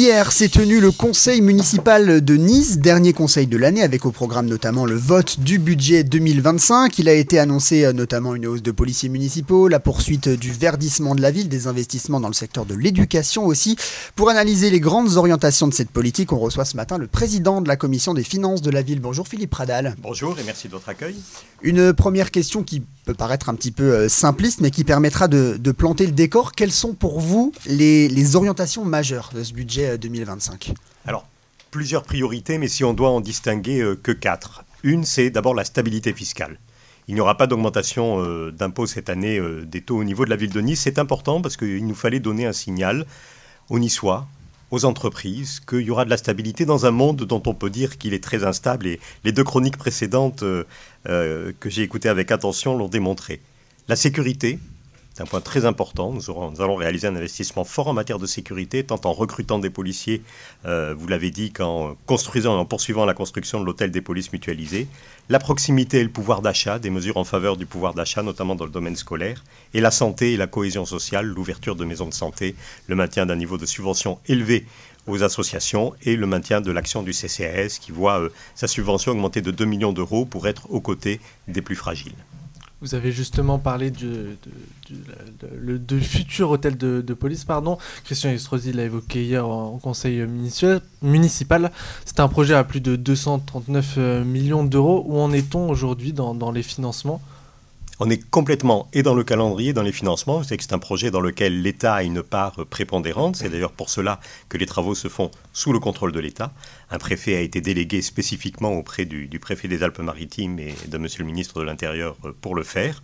Hier s'est tenu le conseil municipal de Nice, dernier conseil de l'année, avec au programme notamment le vote du budget 2025. Il a été annoncé notamment une hausse de policiers municipaux, la poursuite du verdissement de la ville, des investissements dans le secteur de l'éducation aussi. Pour analyser les grandes orientations de cette politique, on reçoit ce matin le président de la commission des finances de la ville. Bonjour Philippe Pradal. Bonjour et merci de votre accueil. Une première question qui peut paraître un petit peu simpliste, mais qui permettra de planter le décor. Quelles sont pour vous les orientations majeures de ce budget 2025 ? Alors, plusieurs priorités, mais si on doit en distinguer que 4. Une, c'est d'abord la stabilité fiscale. Il n'y aura pas d'augmentation d'impôts cette année des taux au niveau de la ville de Nice. C'est important parce qu'il nous fallait donner un signal aux Niçois, aux entreprises, qu'il y aura de la stabilité dans un monde dont on peut dire qu'il est très instable. Et les deux chroniques précédentes que j'ai écoutées avec attention l'ont démontré. La sécurité, c'est un point très important. Nous allons réaliser un investissement fort en matière de sécurité, tant en recrutant des policiers, vous l'avez dit, qu'en construisant et en poursuivant la construction de l'hôtel des polices mutualisées. La proximité et le pouvoir d'achat, des mesures en faveur du pouvoir d'achat, notamment dans le domaine scolaire. Et la santé et la cohésion sociale, l'ouverture de maisons de santé, le maintien d'un niveau de subvention élevé aux associations et le maintien de l'action du CCAS qui voit sa subvention augmenter de 2 millions d'euros pour être aux côtés des plus fragiles. Vous avez justement parlé du futur hôtel de police. Christian Estrosi l'a évoqué hier en conseil municipal. C'est un projet à plus de 239 millions d'euros. Où en est-on aujourd'hui dans les financements ? On est complètement et dans le calendrier, dans les financements. C'est que c'est un projet dans lequel l'État a une part prépondérante. C'est d'ailleurs pour cela que les travaux se font sous le contrôle de l'État. Un préfet a été délégué spécifiquement auprès du préfet des Alpes-Maritimes et de monsieur le ministre de l'Intérieur pour le faire.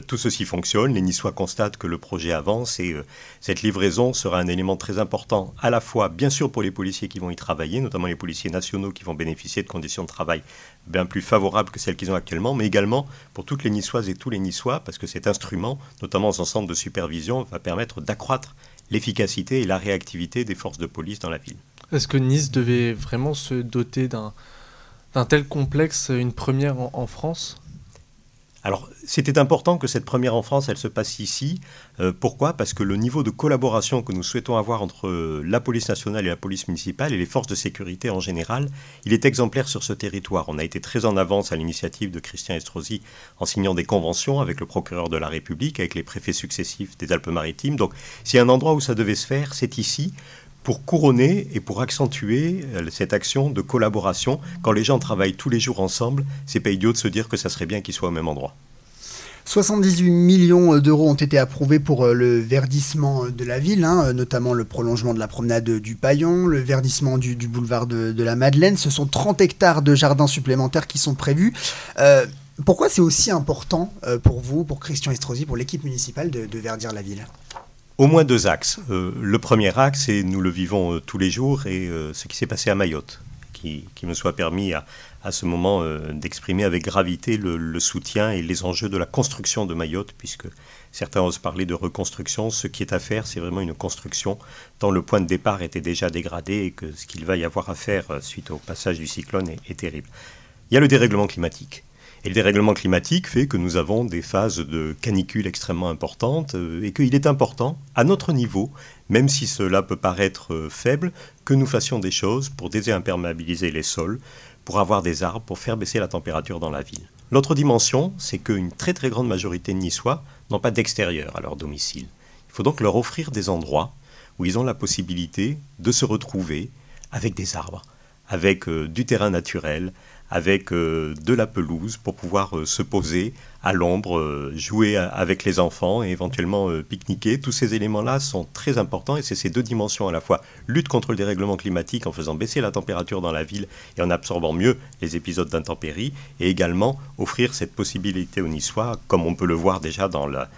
Tout ceci fonctionne. Les Niçois constatent que le projet avance et cette livraison sera un élément très important à la fois, bien sûr, pour les policiers qui vont y travailler, notamment les policiers nationaux qui vont bénéficier de conditions de travail bien plus favorables que celles qu'ils ont actuellement, mais également pour toutes les Niçoises et tous les Niçois, parce que cet instrument, notamment son centre de supervision, va permettre d'accroître l'efficacité et la réactivité des forces de police dans la ville. Est-ce que Nice devait vraiment se doter d'un tel complexe, une première en France ? Alors, c'était important que cette première en France, elle se passe ici. Pourquoi ? Parce que le niveau de collaboration que nous souhaitons avoir entre la police nationale et la police municipale et les forces de sécurité en général, il est exemplaire sur ce territoire. On a été très en avance à l'initiative de Christian Estrosi en signant des conventions avec le procureur de la République, avec les préfets successifs des Alpes-Maritimes. Donc, s'il y a un endroit où ça devait se faire, c'est ici, pour couronner et pour accentuer cette action de collaboration. Quand les gens travaillent tous les jours ensemble, c'est pas idiot de se dire que ça serait bien qu'ils soient au même endroit. 78 millions d'euros ont été approuvés pour le verdissement de la ville, notamment le prolongement de la promenade du Paillon, le verdissement du boulevard de la Madeleine. Ce sont 30 hectares de jardins supplémentaires qui sont prévus. Pourquoi c'est aussi important pour vous, pour Christian Estrosi, pour l'équipe municipale de verdir la ville ? Au moins 2 axes. Le premier axe, et nous le vivons tous les jours, et ce qui s'est passé à Mayotte, qui me soit permis à ce moment d'exprimer avec gravité le soutien et les enjeux de la construction de Mayotte, puisque certains osent parler de reconstruction. Ce qui est à faire, c'est vraiment une construction, tant le point de départ était déjà dégradé et que ce qu'il va y avoir à faire suite au passage du cyclone est terrible. Il y a le dérèglement climatique. Et le dérèglement climatique fait que nous avons des phases de canicule extrêmement importantes et qu'il est important, à notre niveau, même si cela peut paraître faible, que nous fassions des choses pour désimperméabiliser les sols, pour avoir des arbres, pour faire baisser la température dans la ville. L'autre dimension, c'est qu'une très très grande majorité de Niçois n'ont pas d'extérieur à leur domicile. Il faut donc leur offrir des endroits où ils ont la possibilité de se retrouver avec des arbres, avec du terrain naturel, avec de la pelouse pour pouvoir se poser à l'ombre, jouer avec les enfants et éventuellement pique-niquer. Tous ces éléments-là sont très importants et c'est ces deux dimensions à la fois lutte contre le dérèglement climatique en faisant baisser la température dans la ville et en absorbant mieux les épisodes d'intempéries et également offrir cette possibilité aux Niçois, comme on peut le voir déjà dans la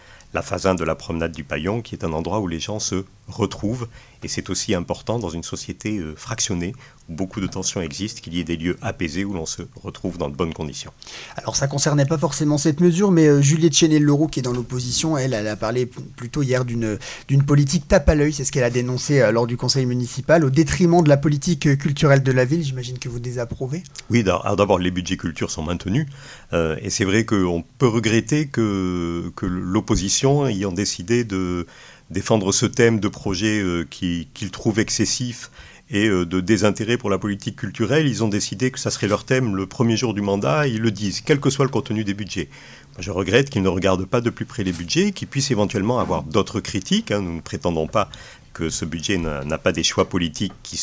phase 1 de la promenade du Paillon, qui est un endroit où les gens se retrouvent. Et c'est aussi important dans une société fractionnée, où beaucoup de tensions existent, qu'il y ait des lieux apaisés où l'on se retrouve dans de bonnes conditions. Alors ça ne concernait pas forcément cette mesure, mais Juliette Chénel-Leroux, qui est dans l'opposition, elle a parlé plutôt hier d'une politique tape à l'œil. C'est ce qu'elle a dénoncé lors du conseil municipal, au détriment de la politique culturelle de la ville. J'imagine que vous désapprouvez. Oui, d'abord les budgets culture sont maintenus. Et c'est vrai qu'on peut regretter que l'opposition ayant décidé de défendre ce thème de projet qu'ils trouvent excessif et de désintérêt pour la politique culturelle, ils ont décidé que ça serait leur thème le premier jour du mandat, et ils le disent, quel que soit le contenu des budgets. Moi, je regrette qu'ils ne regardent pas de plus près les budgets, qu'ils puissent éventuellement avoir d'autres critiques. Nous ne prétendons pas que ce budget n'a pas des choix politiques qui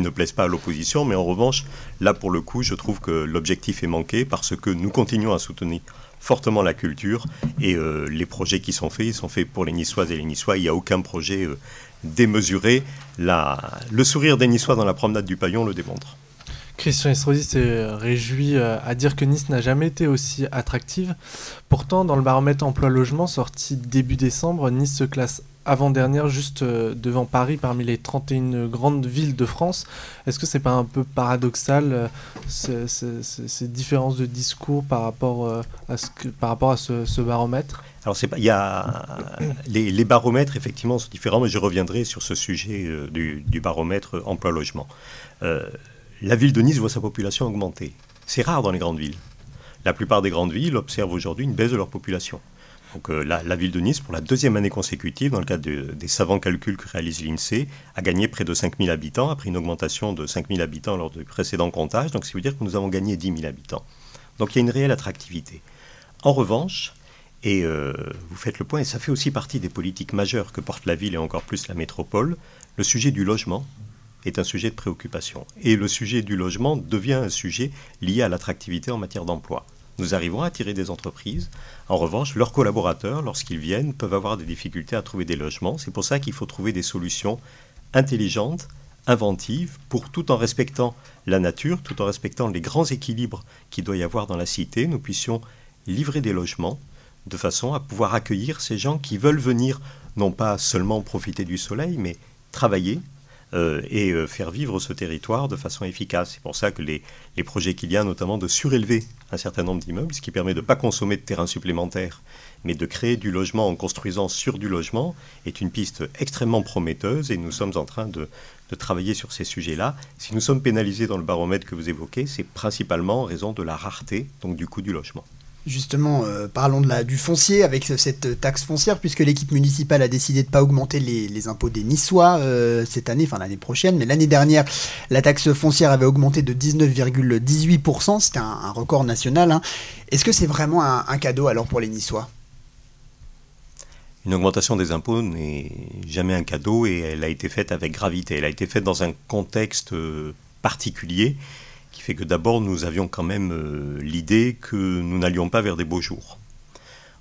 ne plaisent pas à l'opposition, mais en revanche, là pour le coup, je trouve que l'objectif est manqué parce que nous continuons à soutenir fortement la culture et les projets qui sont faits, ils sont faits pour les Niçoises et les Niçois. Il n'y a aucun projet démesuré. Le sourire des Niçois dans la promenade du Paillon le démontre. Christian Estrosi s'est réjoui à dire que Nice n'a jamais été aussi attractive. Pourtant, dans le baromètre emploi-logement sorti début décembre, Nice se classe avant-dernière, juste devant Paris, parmi les 31 grandes villes de France. Est-ce que c'est pas un peu paradoxal, ces différences de discours par rapport à ce baromètre ? Alors, les baromètres, effectivement, sont différents, mais je reviendrai sur ce sujet du baromètre emploi-logement. La ville de Nice voit sa population augmenter. C'est rare dans les grandes villes. La plupart des grandes villes observent aujourd'hui une baisse de leur population. Donc la ville de Nice, pour la deuxième année consécutive, dans le cadre des savants calculs que réalise l'INSEE, a gagné près de 5 000 habitants, après une augmentation de 5 000 habitants lors du précédent comptage. Donc ça veut dire que nous avons gagné 10 000 habitants. Donc il y a une réelle attractivité. En revanche, et vous faites le point, et ça fait aussi partie des politiques majeures que porte la ville et encore plus la métropole, le sujet du logement est un sujet de préoccupation. Et le sujet du logement devient un sujet lié à l'attractivité en matière d'emploi. Nous arrivons à attirer des entreprises. En revanche, leurs collaborateurs, lorsqu'ils viennent, peuvent avoir des difficultés à trouver des logements. C'est pour ça qu'il faut trouver des solutions intelligentes, inventives, tout en respectant la nature, tout en respectant les grands équilibres qu'il doit y avoir dans la cité. Nous puissions livrer des logements de façon à pouvoir accueillir ces gens qui veulent venir, non pas seulement profiter du soleil, mais travailler, et faire vivre ce territoire de façon efficace. C'est pour ça que les projets qu'il y a, notamment de surélever un certain nombre d'immeubles, ce qui permet de ne pas consommer de terrain supplémentaire, mais de créer du logement en construisant sur du logement, est une piste extrêmement prometteuse et nous sommes en train de travailler sur ces sujets-là. Si nous sommes pénalisés dans le baromètre que vous évoquez, c'est principalement en raison de la rareté, donc du coût du logement. Justement, parlons du foncier avec cette taxe foncière, puisque l'équipe municipale a décidé de ne pas augmenter les impôts des Niçois cette année, enfin l'année prochaine, mais l'année dernière, la taxe foncière avait augmenté de 19,18%, c'était un record national. Hein. Est-ce que c'est vraiment un cadeau alors pour les Niçois ? Une augmentation des impôts n'est jamais un cadeau et elle a été faite avec gravité. Elle a été faite dans un contexte particulier qui fait que d'abord nous avions quand même l'idée que nous n'allions pas vers des beaux jours.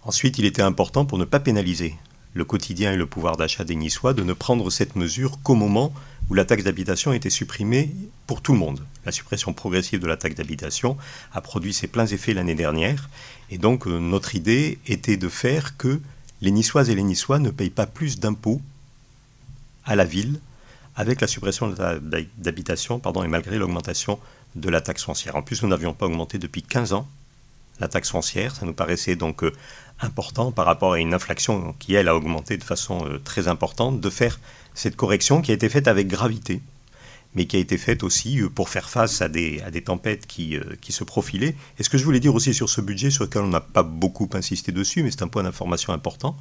Ensuite, il était important pour ne pas pénaliser le quotidien et le pouvoir d'achat des Niçois de ne prendre cette mesure qu'au moment où la taxe d'habitation était supprimée pour tout le monde. La suppression progressive de la taxe d'habitation a produit ses pleins effets l'année dernière et donc notre idée était de faire que les Niçoises et les Niçois ne payent pas plus d'impôts à la ville avec la suppression d'habitation, et malgré l'augmentation de la taxe foncière. En plus, nous n'avions pas augmenté depuis 15 ans la taxe foncière. Ça nous paraissait donc important par rapport à une inflation qui, elle, a augmenté de façon très importante, de faire cette correction qui a été faite avec gravité, mais qui a été faite aussi pour faire face à des tempêtes qui se profilaient. Et ce que je voulais dire aussi sur ce budget, sur lequel on n'a pas beaucoup insisté dessus, mais c'est un point d'information important.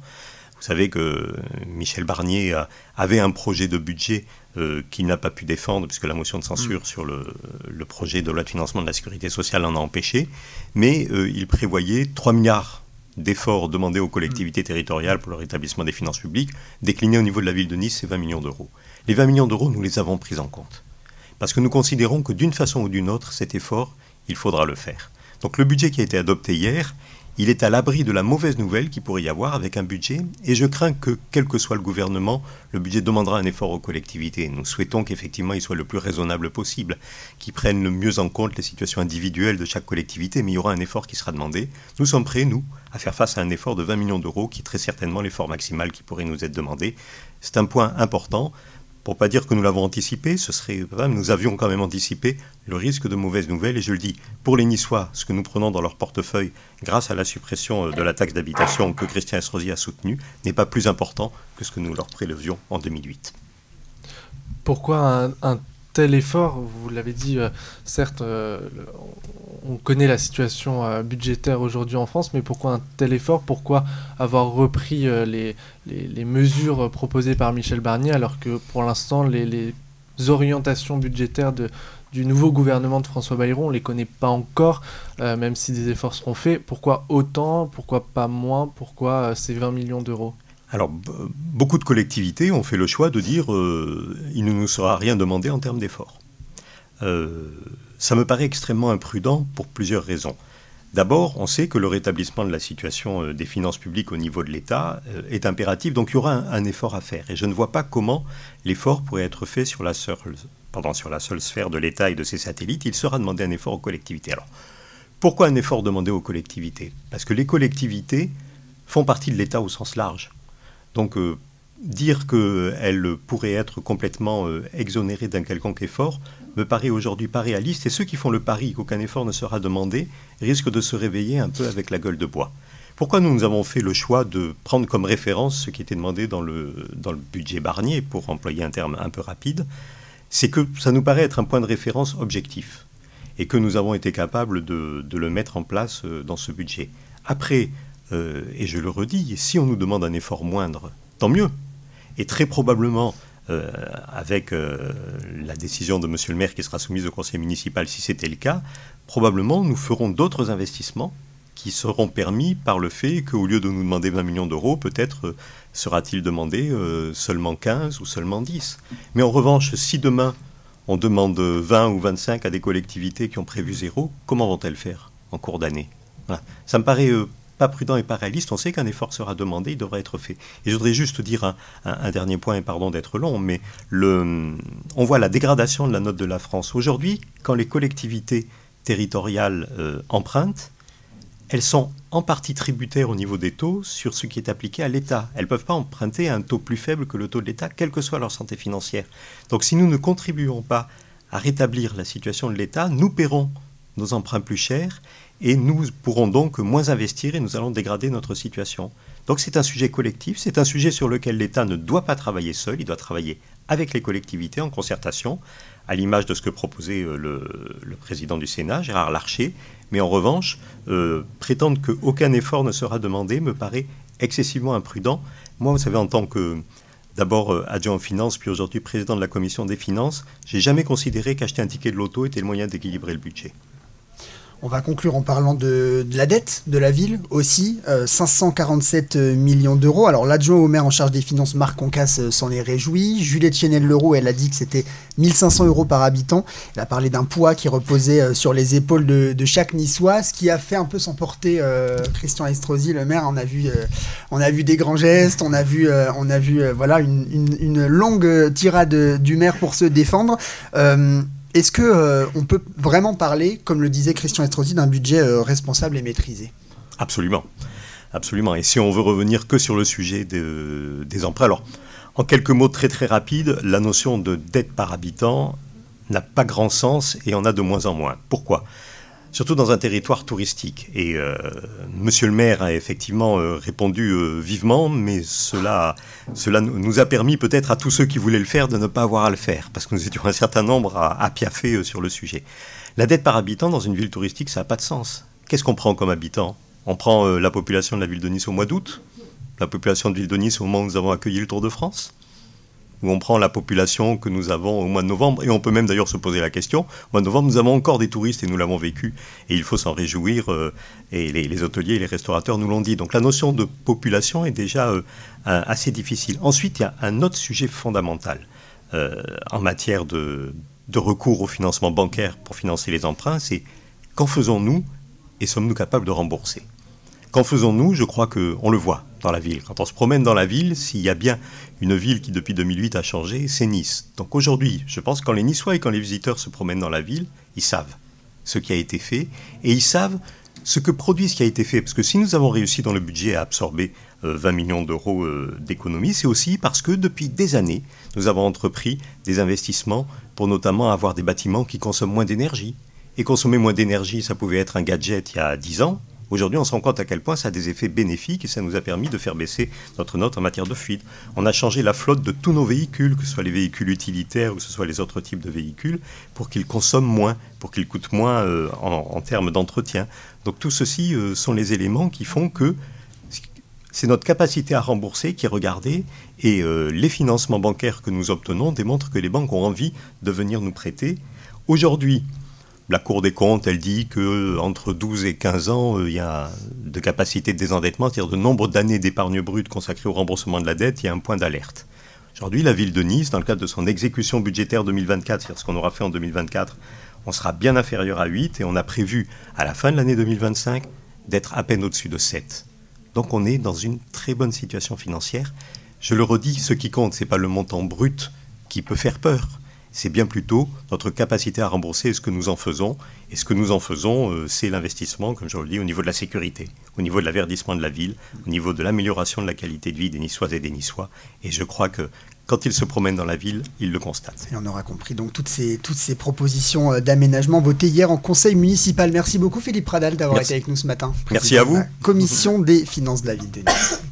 Vous savez que Michel Barnier avait un projet de budget qu'il n'a pas pu défendre, puisque la motion de censure sur le projet de loi de financement de la sécurité sociale en a empêché, mais il prévoyait 3 milliards d'efforts demandés aux collectivités territoriales pour le rétablissement des finances publiques, déclinés au niveau de la ville de Nice, c'est 20 millions d'euros. Les 20 millions d'euros, nous les avons pris en compte, parce que nous considérons que d'une façon ou d'une autre, cet effort, il faudra le faire. Donc le budget qui a été adopté hier, il est à l'abri de la mauvaise nouvelle qu'il pourrait y avoir avec un budget, et je crains que, quel que soit le gouvernement, le budget demandera un effort aux collectivités. Nous souhaitons qu'effectivement il soit le plus raisonnable possible, qu'il prenne le mieux en compte les situations individuelles de chaque collectivité, mais il y aura un effort qui sera demandé. Nous sommes prêts, nous, à faire face à un effort de 20 millions d'euros, qui est très certainement l'effort maximal qui pourrait nous être demandé. C'est un point important. Pour ne pas dire que nous l'avons anticipé, nous avions quand même anticipé le risque de mauvaises nouvelles. Et je le dis, pour les Niçois, ce que nous prenons dans leur portefeuille grâce à la suppression de la taxe d'habitation que Christian Estrosi a soutenue n'est pas plus important que ce que nous leur prélevions en 2008. Pourquoi un tel effort ? Vous l'avez dit, certes, on connaît la situation budgétaire aujourd'hui en France, mais pourquoi un tel effort? Pourquoi avoir repris les mesures proposées par Michel Barnier, alors que pour l'instant, les orientations budgétaires du nouveau gouvernement de François Bayrou, on ne les connaît pas encore, même si des efforts seront faits. Pourquoi autant? Pourquoi pas moins? Pourquoi ces 20 millions d'euros? Alors, beaucoup de collectivités ont fait le choix de dire il ne nous sera rien demandé en termes d'efforts. Ça me paraît extrêmement imprudent pour plusieurs raisons. D'abord, on sait que le rétablissement de la situation des finances publiques au niveau de l'État est impératif, donc il y aura un effort à faire. Et je ne vois pas comment l'effort pourrait être fait sur la seule sphère de l'État et de ses satellites. Il sera demandé un effort aux collectivités. Alors, pourquoi un effort demandé aux collectivités? Parce que les collectivités font partie de l'État au sens large. Donc, dire qu'elles pourraient être complètement exonérées d'un quelconque effort me paraît aujourd'hui pas réaliste. Et ceux qui font le pari qu'aucun effort ne sera demandé risquent de se réveiller un peu avec la gueule de bois. Pourquoi nous avons fait le choix de prendre comme référence ce qui était demandé dans le budget Barnier, pour employer un terme un peu rapide? C'est que ça nous paraît être un point de référence objectif et que nous avons été capables de le mettre en place dans ce budget. Après, et je le redis, si on nous demande un effort moindre, tant mieux. Et très probablement, avec la décision de M. le maire qui sera soumise au conseil municipal, si c'était le cas, probablement nous ferons d'autres investissements qui seront permis par le fait qu'au lieu de nous demander 20 millions d'euros, peut-être sera-t-il demandé seulement 15 ou seulement 10. Mais en revanche, si demain on demande 20 ou 25 à des collectivités qui ont prévu 0, comment vont-elles faire en cours d'année? Voilà. Ça me paraît pas prudent et pas réaliste. On sait qu'un effort sera demandé, il devra être fait. Et je voudrais juste dire un dernier point, et pardon d'être long, mais on voit la dégradation de la note de la France. Aujourd'hui, quand les collectivités territoriales empruntent, elles sont en partie tributaires au niveau des taux sur ce qui est appliqué à l'État. Elles ne peuvent pas emprunter à un taux plus faible que le taux de l'État, quelle que soit leur santé financière. Donc si nous ne contribuons pas à rétablir la situation de l'État, nous paierons nos emprunts plus chers et nous pourrons donc moins investir et nous allons dégrader notre situation. Donc c'est un sujet collectif, c'est un sujet sur lequel l'État ne doit pas travailler seul, il doit travailler avec les collectivités en concertation, à l'image de ce que proposait le président du Sénat, Gérard Larcher. Mais en revanche, prétendre qu'aucun effort ne sera demandé me paraît excessivement imprudent. Moi, vous savez, en tant que d'abord adjoint aux finances, puis aujourd'hui président de la commission des finances, j'ai jamais considéré qu'acheter un ticket de loto était le moyen d'équilibrer le budget. On va conclure en parlant de la dette de la ville aussi, 547 millions d'euros. Alors l'adjoint au maire en charge des finances, Marc Concasse, s'en est réjoui. Juliette Chenel-Leroux, elle a dit que c'était 1500 euros par habitant. Elle a parlé d'un poids qui reposait sur les épaules de chaque Niçois, ce qui a fait un peu s'emporter Christian Estrosi, le maire. On a vu des grands gestes, on a vu voilà, une longue tirade du maire pour se défendre. Est-ce qu'on peut vraiment parler, comme le disait Christian Estrosi, d'un budget responsable et maîtrisé? Absolument. Absolument. Et si on veut revenir que sur le sujet des emprunts, alors, en quelques mots très très rapides, la notion de dette par habitant n'a pas grand sens et en a de moins en moins. Pourquoi ? Surtout dans un territoire touristique. Et monsieur le maire a effectivement répondu vivement, mais cela nous a permis peut-être à tous ceux qui voulaient le faire de ne pas avoir à le faire, parce que nous étions un certain nombre à piaffer sur le sujet. La dette par habitant dans une ville touristique, ça n'a pas de sens. Qu'est-ce qu'on prend comme habitant? On prend la population de la ville de Nice au mois d'août, la population de ville de Nice au moment où nous avons accueilli le Tour de France, où on prend la population que nous avons au mois de novembre, et on peut même d'ailleurs se poser la question, au mois de novembre nous avons encore des touristes et nous l'avons vécu, et il faut s'en réjouir, et les hôteliers et les restaurateurs nous l'ont dit. Donc la notion de population est déjà assez difficile. Ensuite, il y a un autre sujet fondamental en matière de recours au financement bancaire pour financer les emprunts, c'est qu'en faisons-nous et sommes-nous capables de rembourser? Qu'en faisons-nous? Je crois qu'on le voit dans la ville. Quand on se promène dans la ville, s'il y a bien une ville qui depuis 2008 a changé, c'est Nice. Donc aujourd'hui, je pense que quand les Niçois et quand les visiteurs se promènent dans la ville, ils savent ce qui a été fait et ils savent ce que produit ce qui a été fait. Parce que si nous avons réussi dans le budget à absorber 20 millions d'euros d'économies, c'est aussi parce que depuis des années, nous avons entrepris des investissements pour notamment avoir des bâtiments qui consomment moins d'énergie. Et consommer moins d'énergie, ça pouvait être un gadget il y a 10 ans. Aujourd'hui, on se rend compte à quel point ça a des effets bénéfiques et ça nous a permis de faire baisser notre note en matière de fuite. On a changé la flotte de tous nos véhicules, que ce soit les véhicules utilitaires ou que ce soit les autres types de véhicules, pour qu'ils consomment moins, pour qu'ils coûtent moins en termes d'entretien. Donc tout ceci sont les éléments qui font que c'est notre capacité à rembourser qui est regardée et les financements bancaires que nous obtenons démontrent que les banques ont envie de venir nous prêter. Aujourd'hui, la Cour des comptes, elle dit qu'entre 12 et 15 ans, il y a de capacité de désendettement, c'est-à-dire de nombre d'années d'épargne brute consacrées au remboursement de la dette, il y a un point d'alerte. Aujourd'hui, la ville de Nice, dans le cadre de son exécution budgétaire 2024, c'est-à-dire ce qu'on aura fait en 2024, on sera bien inférieur à 8 et on a prévu, à la fin de l'année 2025, d'être à peine au-dessus de 7. Donc on est dans une très bonne situation financière. Je le redis, ce qui compte, ce n'est pas le montant brut qui peut faire peur. C'est bien plutôt notre capacité à rembourser et ce que nous en faisons. Et ce que nous en faisons, c'est l'investissement, comme je le dis, au niveau de la sécurité, au niveau de l'averdissement de la ville, au niveau de l'amélioration de la qualité de vie des Niçoises et des Niçois. Et je crois que quand ils se promènent dans la ville, ils le constatent. Et on aura compris donc toutes ces propositions d'aménagement votées hier en conseil municipal. Merci beaucoup Philippe Pradal d'avoir été avec nous ce matin. Merci à vous. Commission des finances de la ville de Nice.